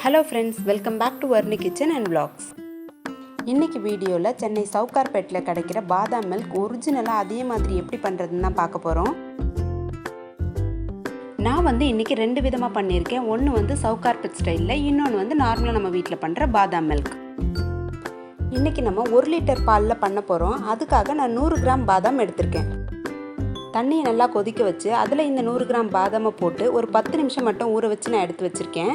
Hello friends, welcome back to Varuni kitchen and vlogs. இன்னைக்கு வீடியோல சென்னை சவுகார்பேட்ல கிடைக்கிற பாதாம் மில்க் ஒரிஜினலா அதே மாதிரி எப்படி பண்றதுன்னு தான் பார்க்க போறோம். நான் இன்னைக்கு ரெண்டு விதமா பண்ணிருக்கேன். ஒன்னு சவுகார்பேட் ஸ்டைல்ல, இன்னொன்னு நார்மலா நம்ம வீட்ல பண்ற பாதாம் மில்க். இன்னைக்கு நம்ம 1 லிட்டர் பால்ல பண்ண போறோம். அதுக்காக நான் 100 கிராம் பாதாம் எடுத்துர்க்கேன். தண்ணியை நல்லா கொதிக்க வச்சு அதுல இந்த 100 கிராம் பாதாமை போட்டு ஒரு 10 நிமிஷம் மட்டும் ஊற வச்சு நான் எடுத்து வச்சிருக்கேன்.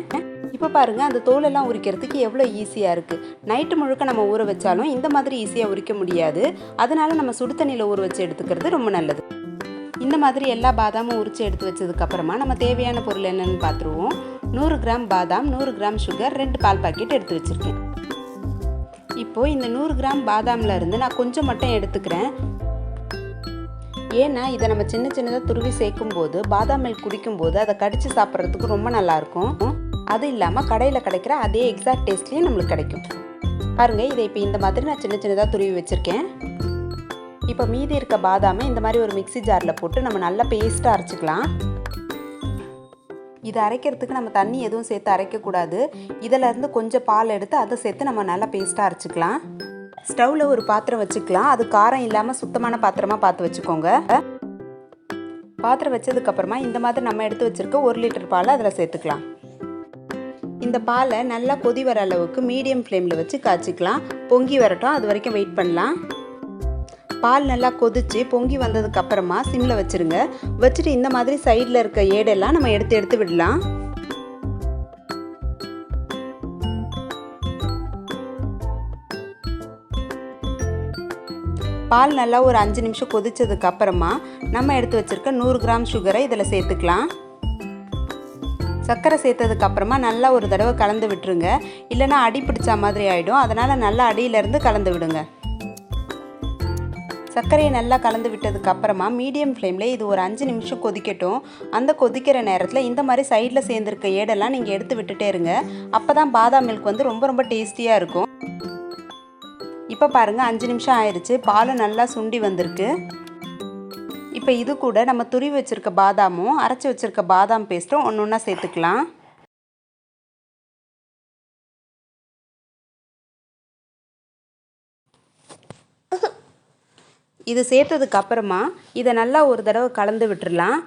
இப்போ பாருங்க, அந்த தோல் எல்லாம் உரிக்கிறதுக்கு எவ்வளவு ஈஸியா இருக்கு. நைட் முழுக்க நம்ம ஊற வச்சாலும் இந்த மாதிரி ஈஸியா உரிக்க முடியாது. அதனால நம்ம சுடு தண்ணியில ஊற வச்சு எடுத்துக்கிறது ரொம்ப நல்லது. இந்த மாதிரி எல்லா பாதாமும் உரிச்சு எடுத்து வச்சதுக்கு அப்புறமா நம்ம தேவையான பொருள் என்னன்னு பார்த்துருவோம். 100 கிராம் பாதாம், 100 கிராம் சுகர், 2 பால் பாக்கெட் எடுத்து வச்சிருக்கேன். இப்போ இந்த 100 கிராம் பாதாம்ல இருந்து நான் கொஞ்சம் மட்டும் எடுத்துக்கிறேன். ஏன்னா இதை நம்ம சின்ன சின்னதாக துருவி சேர்க்கும் போது பாதாம் மில்க் குடிக்கும்போது அதை கடிச்சு சாப்பிட்றதுக்கு ரொம்ப நல்லாயிருக்கும். அது இல்லாமல் கடையில் கிடைக்கிற அதே எக்ஸாக்ட் டேஸ்ட்லேயும் நம்மளுக்கு கிடைக்கும். பாருங்க, இதை இப்போ இந்த மாதிரி நான் சின்ன சின்னதாக துருவி வச்சுருக்கேன். இப்போ மீதி இருக்க பாதாமை இந்த மாதிரி ஒரு மிக்ஸி ஜாரில் போட்டு நம்ம நல்லா பேஸ்ட்டாக அரைச்சிக்கலாம். இதை அரைக்கிறதுக்கு நம்ம தண்ணி எதுவும் சேர்த்து அரைக்கக்கூடாது. இதிலேருந்து கொஞ்சம் பால் எடுத்து அதை சேர்த்து நம்ம நல்லா பேஸ்ட்டாக அரைச்சிக்கலாம். ஸ்டவ்வில் ஒரு பாத்திரம் வச்சுக்கலாம். அது காரம் இல்லாமல் சுத்தமான பாத்திரமாக பார்த்து வச்சுக்கோங்க. பாத்திரம் வச்சதுக்கப்புறமா இந்த மாதிரி நம்ம எடுத்து வச்சுருக்க 1 லிட்டர் பாலை அதில் சேர்த்துக்கலாம். இந்த பாலை நல்லா கொதி வர அளவுக்கு மீடியம் ஃப்ளேமில் வச்சு காய்ச்சிக்கலாம். பொங்கி வரட்டும், அது வரைக்கும் வெயிட் பண்ணலாம். பால் நல்லா கொதிச்சு பொங்கி வந்ததுக்கப்புறமா சிம்மில் வச்சுருங்க. வச்சுட்டு இந்த மாதிரி சைடில் இருக்க ஏடெல்லாம் நம்ம எடுத்து விடலாம். பால் நல்லா ஒரு 5 நிமிஷம் கொதிச்சதுக்கு அப்புறமா நம்ம எடுத்து வச்சிருக்க 100 கிராம் சுகரை இதில் சேர்த்துக்கலாம். சர்க்கரை சேர்த்ததுக்கு அப்புறமா நல்லா ஒரு தடவை கலந்து விட்டுருங்க. இல்லைன்னா அடி பிடிச்ச மாதிரி ஆகிடும். அதனால் நல்லா அடியிலேருந்து கலந்து விடுங்க. சர்க்கரையை நல்லா கலந்து விட்டதுக்கு அப்புறமா மீடியம் ஃப்ளேமில் இது ஒரு 5 நிமிஷம் கொதிக்கட்டும். அந்த கொதிக்கிற நேரத்தில் இந்த மாதிரி சைடில் சேர்ந்துருக்க ஏடெல்லாம் நீங்கள் எடுத்து விட்டுட்டே இருங்க. அப்போ தான் பாதாம் மில்க் ரொம்ப டேஸ்டியாக இருக்கும். இப்போ பாருங்கள், 5 நிமிஷம் ஆயிடுச்சு. பாலும் நல்லா சுண்டி வந்திருக்கு. இப்போ இது கூட நம்ம துருவி வச்சுருக்க பாதாமும் அரைச்சி வச்சுருக்க பாதாம் பேஸ்ட்டும் ஒன்றா சேர்த்துக்கலாம். இது சேர்த்ததுக்கு அப்புறமா இதை நல்லா ஒரு தடவை கலந்து விட்டுடலாம்.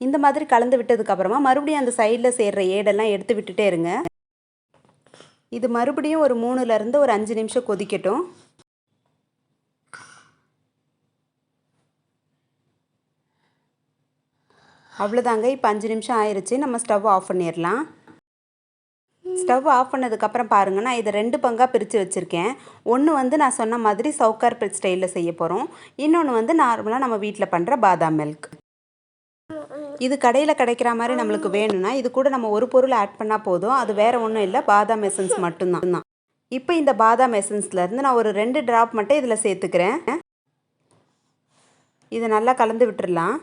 இந்த மாதிரி கலந்து விட்டதுக்கு அப்புறமா மறுபடியும் அந்த சைடில் சேர்கிற ஏடெல்லாம் எடுத்து விட்டுட்டே இருங்க. இது மறுபடியும் ஒரு 3லேருந்து ஒரு 5 நிமிஷம் கொதிக்கட்டும். அவ்வளோதாங்க, இப்போ 5 நிமிஷம் ஆயிடுச்சு. நம்ம ஸ்டவ் ஆஃப் பண்ணிடலாம். ஸ்டவ் ஆஃப் பண்ணதுக்கப்புறம் பாருங்கள், நான் இதை 2 பங்காக பிரித்து வச்சுருக்கேன். ஒன்று நான் சொன்ன மாதிரி சவுகார்பேட் ஸ்டைலில் செய்ய போகிறோம். இன்னொன்று நார்மலாக நம்ம வீட்டில் பண்ணுற பாதாம் மில்க். இது கடையில் கிடைக்கிற மாதிரி நம்மளுக்கு வேணும்னா இது கூட நம்ம ஒரு பொருள் ஆட் பண்ணால் போதும். அது வேறு ஒன்றும் இல்லை, பாதாம் எசன்ஸ் மட்டும்தான். இப்போ இந்த பாதாம் எசன்ஸ்லேருந்து நான் ஒரு 2 ட்ராப் மட்டும் இதில் சேர்த்துக்கிறேன். இதை நல்லா கலந்து விட்டுடலாம்.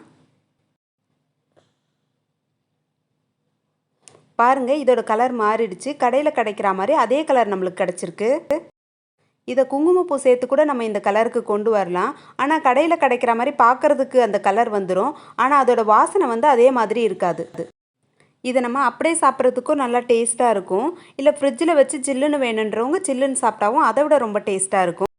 பாருங்கள், இதோட கலர் மாறிடுச்சு. கடையில் கிடைக்கிற மாதிரி அதே கலர் நம்மளுக்கு கிடச்சிருக்கு. இதை குங்குமப்பூ சேர்த்து கூட நம்ம இந்த கலருக்கு கொண்டு வரலாம். ஆனால் கடையில் கிடைக்கிற மாதிரி பார்க்குறதுக்கு அந்த கலர் வந்துடும். ஆனால் அதோட வாசனை அதே மாதிரி இருக்காது. இதை நம்ம அப்படியே சாப்பிட்றதுக்கும் நல்லா டேஸ்ட்டாக இருக்கும். இல்லை ஃப்ரிட்ஜில் வச்சு சில்லுன்னு வேணுன்றவங்க சில்லுன்னு சாப்பிட்டாவும் அதை விட ரொம்ப டேஸ்ட்டாக இருக்கும்.